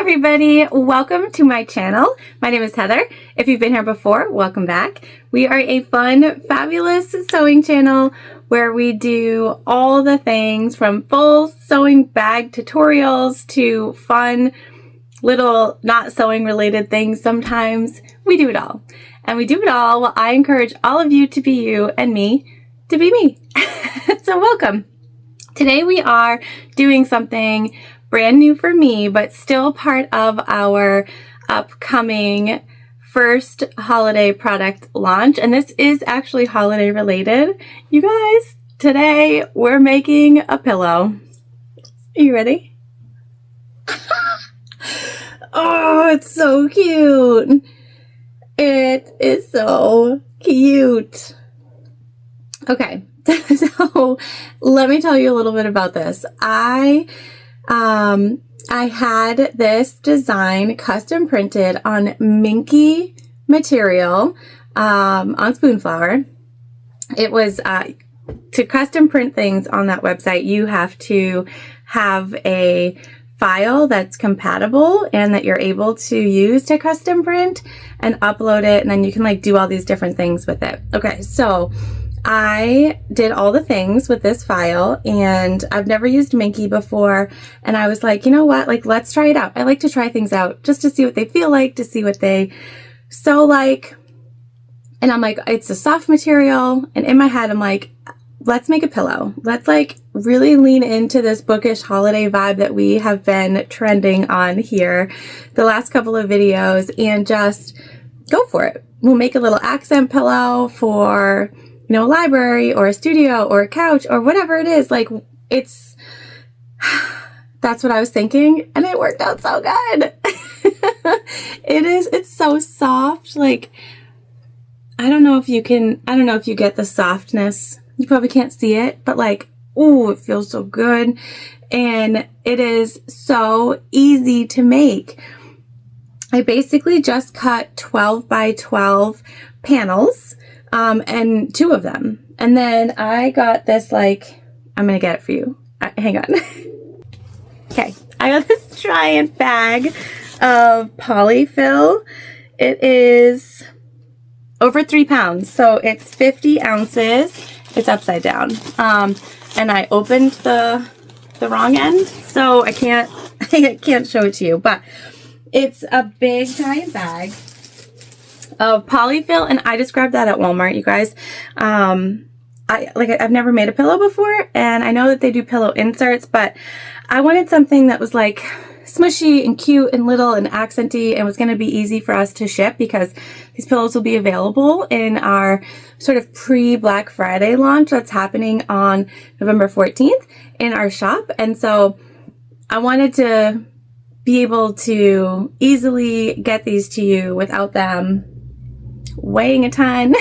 everybody, welcome to my channel. My name is Heather. If you've been here before, welcome back. We are a fun, fabulous sewing channel where we do all the things from full sewing bag tutorials to fun little not sewing related things. Sometimes we do it all. And we do it all while I encourage all of you to be you and me to be me. So welcome. Today we are doing something brand new for me, but still part of our upcoming first holiday product launch. And this is actually holiday related. You guys, today we're making a pillow. Are you ready? Oh, it's so cute. It is so cute. Okay, so let me tell you a little bit about this. I had this design custom printed on Minky material on Spoonflower. It was to custom print things on that website, you have to have a file that's compatible and that you're able to use to custom print and upload it, and then you can like do all these different things with it. Okay, so I did all the things with this file, and I've never used Minky before, and I was like, you know what, like let's try it out. I like to try things out just to see what they feel like, to see what they sew like. And I'm like, it's a soft material, and in my head I'm like, let's make a pillow. Let's like really lean into this bookish holiday vibe that we have been trending on here the last couple of videos and just go for it. We'll make a little accent pillow for, you know, a library or a studio or a couch or whatever it is. Like it's, that's what I was thinking, and it worked out so good. It's so soft. Like, I don't know if you get the softness. You probably can't see it, but like, ooh, it feels so good. And it is so easy to make. I basically just cut 12 by 12 panels, and 2 of them. And then I got this, like, I'm going to get it for you. Hang on. Okay. I got this giant bag of polyfill. It is over 3 pounds. So it's 50 ounces. It's upside down. And I opened the wrong end, so I can't show it to you, but it's a big giant bag of polyfill, and I just grabbed that at Walmart, you guys. I've never made a pillow before, and I know that they do pillow inserts, but I wanted something that was like smushy and cute and little and accenty and was going to be easy for us to ship, because these pillows will be available in our sort of pre-Black Friday launch that's happening on November 14th in our shop. And so I wanted to be able to easily get these to you without them weighing a ton,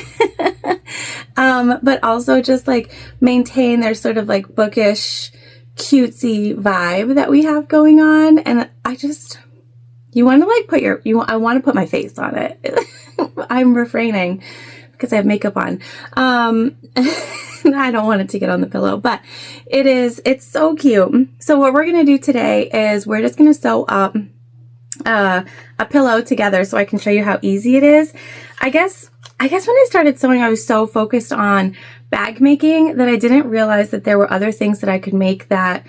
but also just like maintain their sort of like bookish, cutesy vibe that we have going on. And you want to like I want to put my face on it. I'm refraining because I have makeup on. I don't want it to get on the pillow, but it's so cute. So what we're going to do today is we're just going to sew up a pillow together so I can show you how easy it is. I guess when I started sewing, I was so focused on bag making that I didn't realize that there were other things that I could make that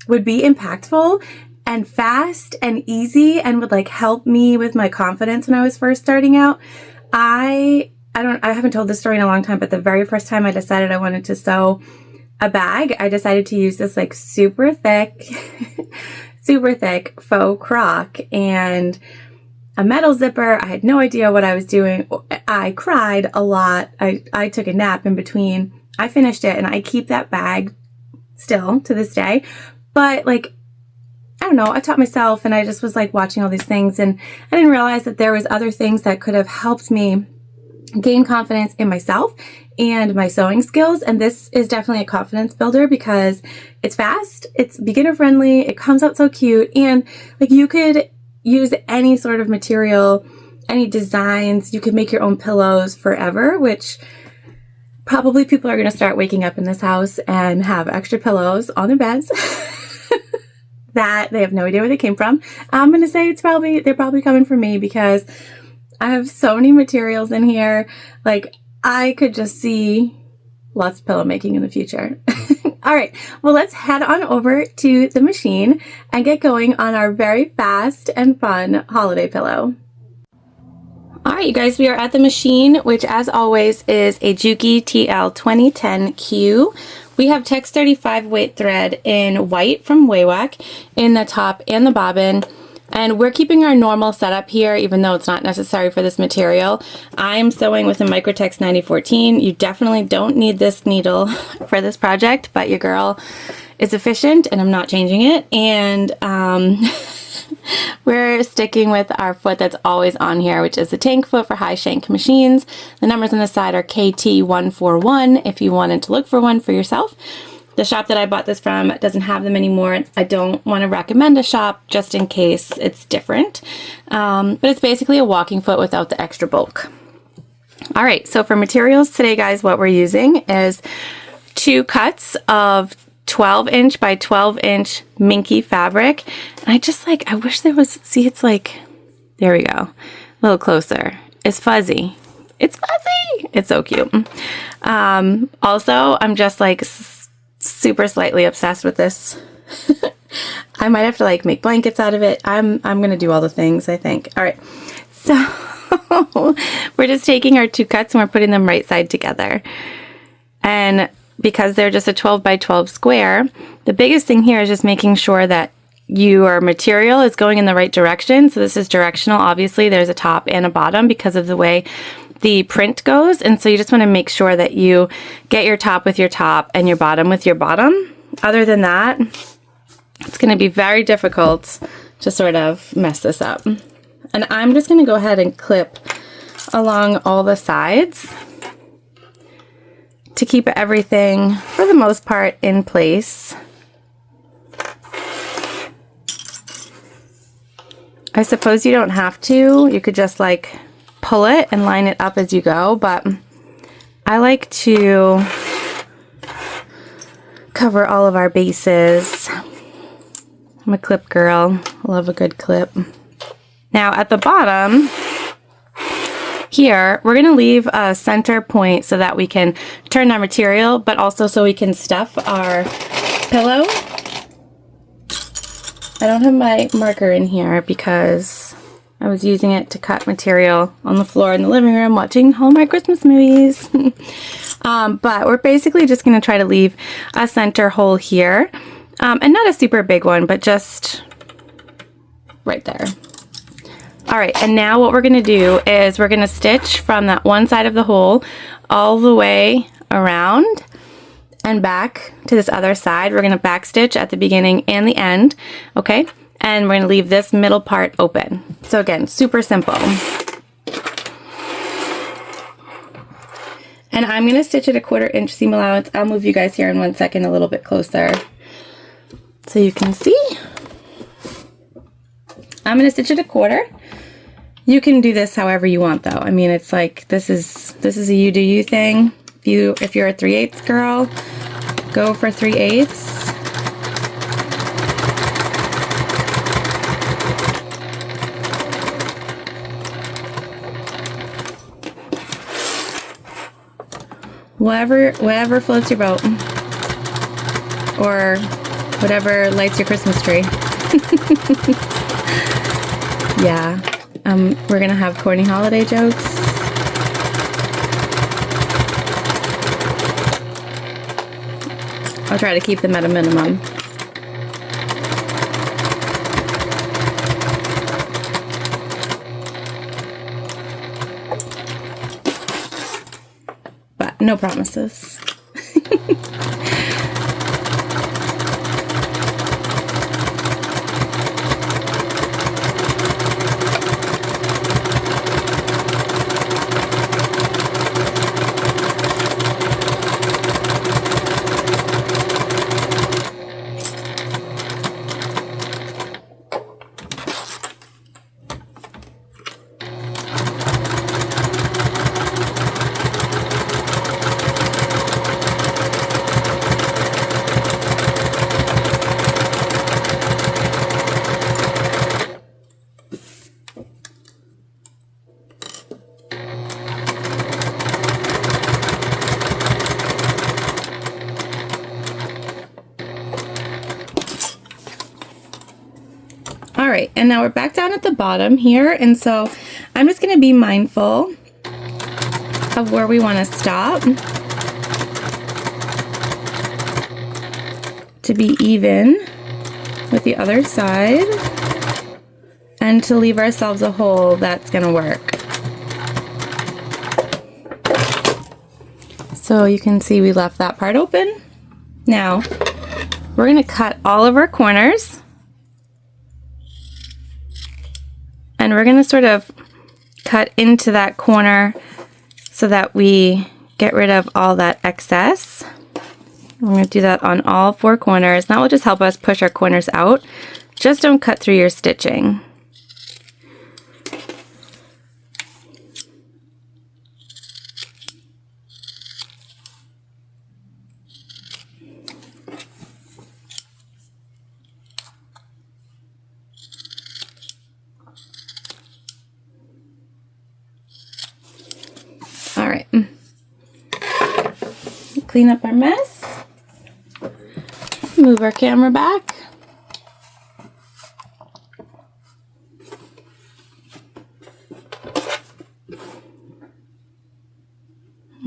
would be impactful and fast and easy and would like help me with my confidence when I was first starting out. I haven't told this story in a long time, but the very first time I decided I wanted to sew a bag, I decided to use this like super thick faux crock and a metal zipper. I had no idea what I was doing. I cried a lot. I took a nap in between. I finished it, and I keep that bag still to this day. But like, I don't know, I taught myself, and I just was like watching all these things, and I didn't realize that there was other things that could have helped me gain confidence in myself and my sewing skills. And this is definitely a confidence builder because it's fast, it's beginner friendly, it comes out so cute, and like you could use any sort of material, any designs. You could make your own pillows forever, which probably people are going to start waking up in this house and have extra pillows on their beds. that they have no idea where they came from. I'm going to say they're probably coming from me because I have so many materials in here. Like, I could just see lots of pillow making in the future. All right, well, let's head on over to the machine and get going on our very fast and fun holiday pillow. All right, you guys, we are at the machine, which as always is a Juki TL 2010Q. We have Tex 35 weight thread in white from Waywack in the top and the bobbin. And we're keeping our normal setup here, even though it's not necessary for this material. I'm sewing with a Microtex 9014. You definitely don't need this needle for this project, but your girl is efficient and I'm not changing it. And we're sticking with our foot that's always on here, which is the tank foot for high shank machines. The numbers on the side are KT141 if you wanted to look for one for yourself. The shop that I bought this from doesn't have them anymore. I don't want to recommend a shop just in case it's different. But it's basically a walking foot without the extra bulk. All right, so for materials today, guys, what we're using is 2 cuts of 12-inch by 12-inch minky fabric. And I wish there was, see, it's like, there we go, a little closer. It's fuzzy. It's fuzzy. It's so cute. Also, I'm just like super slightly obsessed with this. I might have to like make blankets out of it. I'm gonna do all the things, I think. All right, so we're just taking our 2 cuts and we're putting them right side together. And because they're just a 12 by 12 square, the biggest thing here is just making sure that your material is going in the right direction. So this is directional. Obviously, there's a top and a bottom because of the way the print goes, and so you just want to make sure that you get your top with your top and your bottom with your bottom. Other than that, it's going to be very difficult to sort of mess this up. And I'm just going to go ahead and clip along all the sides to keep everything, for the most part, in place. I suppose you don't have to. You could just like pull it and line it up as you go, but I like to cover all of our bases. I'm a clip girl. I love a good clip. Now at the bottom here, we're going to leave a center point so that we can turn our material, but also so we can stuff our pillow. I don't have my marker in here because I was using it to cut material on the floor in the living room watching Hallmark Christmas movies. But we're basically just going to try to leave a center hole here. And not a super big one, but just right there. All right, and now what we're going to do is we're going to stitch from that one side of the hole all the way around and back to this other side. We're going to back stitch at the beginning and the end, okay? And we're going to leave this middle part open. So again, super simple. And I'm going to stitch at a 1/4 inch seam allowance. I'll move you guys here in 1 second a little bit closer so you can see. I'm going to stitch at a 1/4. You can do this however you want though. I mean, it's like, this is a you do you thing. If you're a 3/8 girl, go for 3/8. Whatever floats your boat, or whatever lights your Christmas tree. Yeah, we're gonna have corny holiday jokes. I'll try to keep them at a minimum. But no promises. All right, and now we're back down at the bottom here, and so I'm just going to be mindful of where we want to stop to be even with the other side and to leave ourselves a hole that's going to work. So you can see we left that part open. Now we're going to cut all of our corners, and we're going to sort of cut into that corner so that we get rid of all that excess. I'm going to do that on all 4 corners. That will just help us push our corners out. Just don't cut through your stitching. All right. Clean up our mess. Move our camera back.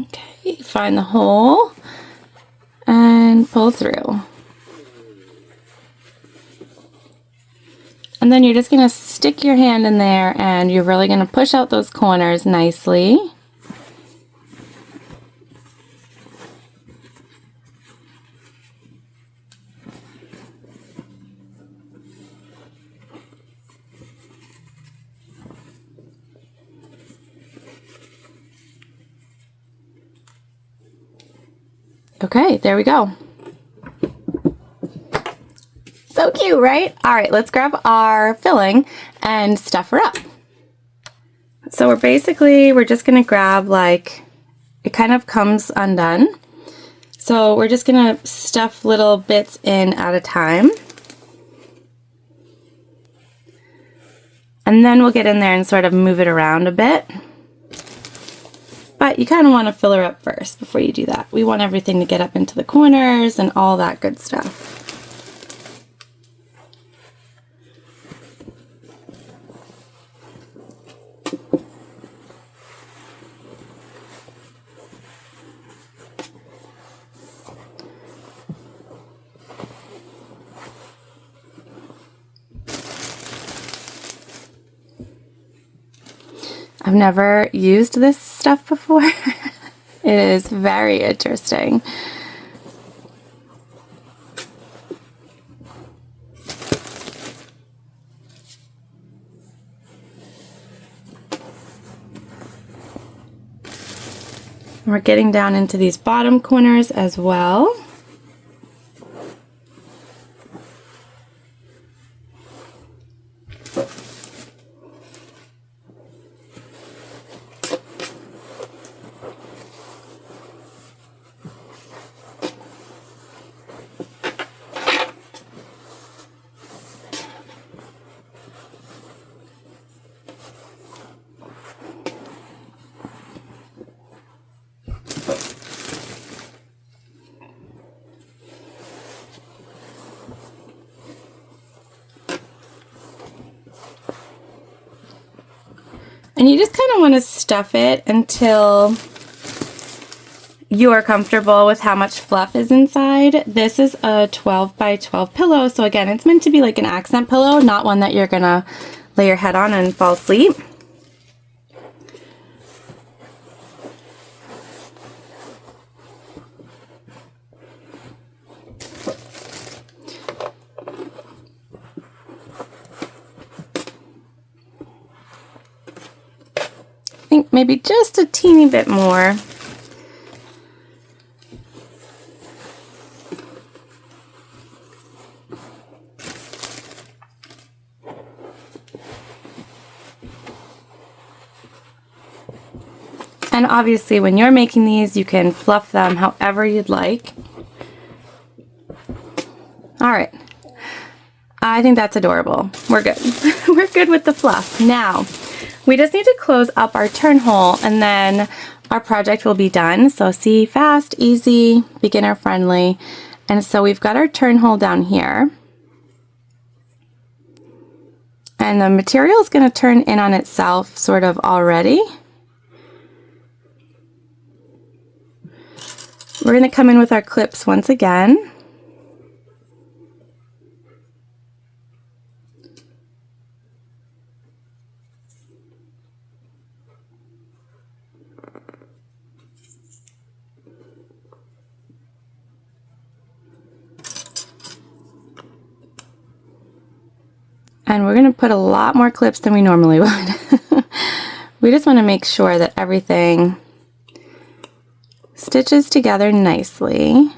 Okay, find the hole and pull through. And then you're just going to stick your hand in there and you're really going to push out those corners nicely. Okay, there we go. So cute, right? All right, let's grab our filling and stuff her up. So we're just gonna grab, like, it kind of comes undone. So we're just gonna stuff little bits in at a time. And then we'll get in there and sort of move it around a bit. But you kind of want to fill her up first before you do that. We want everything to get up into the corners and all that good stuff. I've never used this stuff before. It is very interesting. We're getting down into these bottom corners as well. And you just kind of want to stuff it until you are comfortable with how much fluff is inside. This is a 12 by 12 pillow. So again, it's meant to be like an accent pillow, not one that you're going to lay your head on and fall asleep. I think maybe just a teeny bit more. And obviously when you're making these, you can fluff them however you'd like. All right. I think that's adorable. We're good. We're good with the fluff. Now, we just need to close up our turn hole and then our project will be done. So see, fast, easy, beginner friendly. And so we've got our turn hole down here. And the material is going to turn in on itself sort of already. We're going to come in with our clips once again. And we're going to put a lot more clips than we normally would. We just want to make sure that everything stitches together nicely.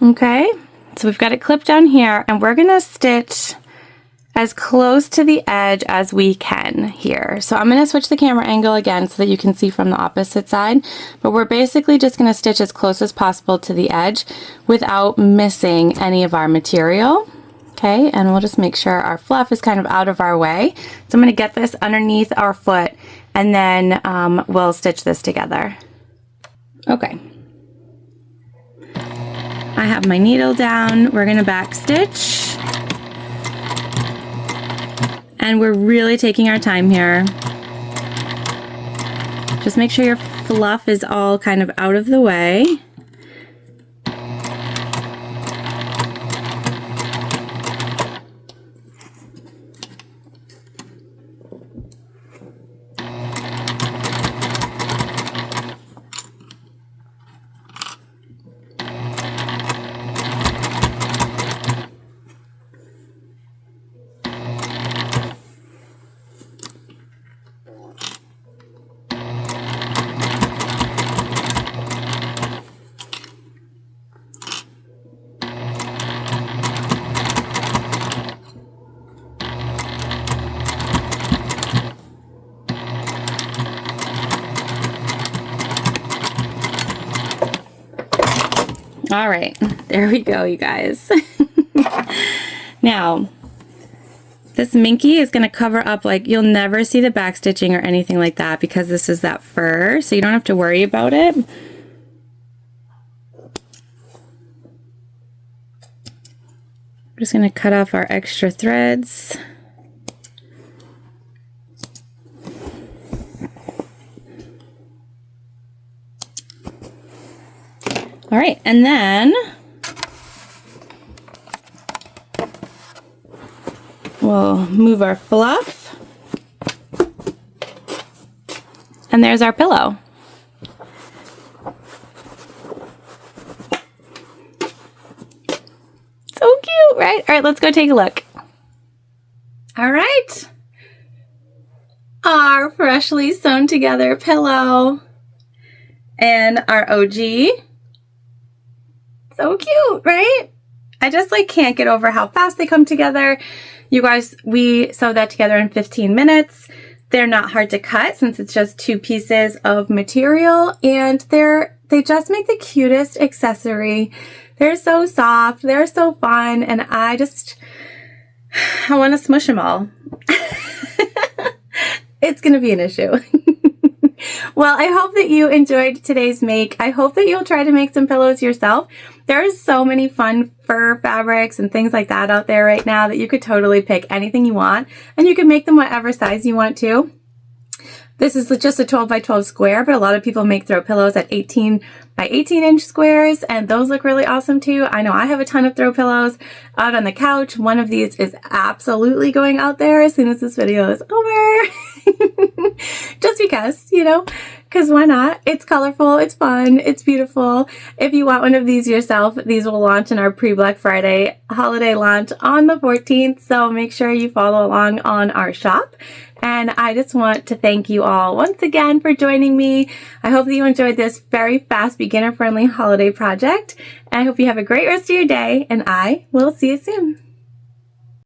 Okay, so we've got it clipped down here, and we're going to stitch as close to the edge as we can here. So I'm going to switch the camera angle again so that you can see from the opposite side, but we're basically just going to stitch as close as possible to the edge without missing any of our material. Okay, and we'll just make sure our fluff is kind of out of our way. So I'm going to get this underneath our foot, and then we'll stitch this together. Okay, I have my needle down. We're going to back stitch. And we're really taking our time here. Just make sure your fluff is all kind of out of the way. All right, there we go, you guys. Now, this minky is going to cover up, like, you'll never see the back stitching or anything like that because this is that fur, so you don't have to worry about it. I'm just going to cut off our extra threads. All right, and then we'll move our fluff, and there's our pillow. So cute, right? All right, let's go take a look. All right, our freshly sewn together pillow and our OG. So cute, right? I just like can't get over how fast they come together. You guys, we sewed that together in 15 minutes. They're not hard to cut since it's just 2 pieces of material, and they just make the cutest accessory. They're so soft, they're so fun, and I want to smush them all. It's gonna be an issue. Well, I hope that you enjoyed today's make. I hope that you'll try to make some pillows yourself. There's so many fun fur fabrics and things like that out there right now that you could totally pick anything you want, and you can make them whatever size you want to. This is just a 12 by 12 square, but a lot of people make throw pillows at 18 by 18 inch squares, and those look really awesome too. I know I have a ton of throw pillows out on the couch. One of these is absolutely going out there as soon as this video is over. Just because, you know, because why not? It's colorful, it's fun, it's beautiful. If you want one of these yourself, these will launch in our pre-Black Friday holiday launch on the 14th, so make sure you follow along on our shop. And I just want to thank you all once again for joining me. I hope that you enjoyed this very fast, beginner-friendly holiday project. And I hope you have a great rest of your day, and I will see you soon.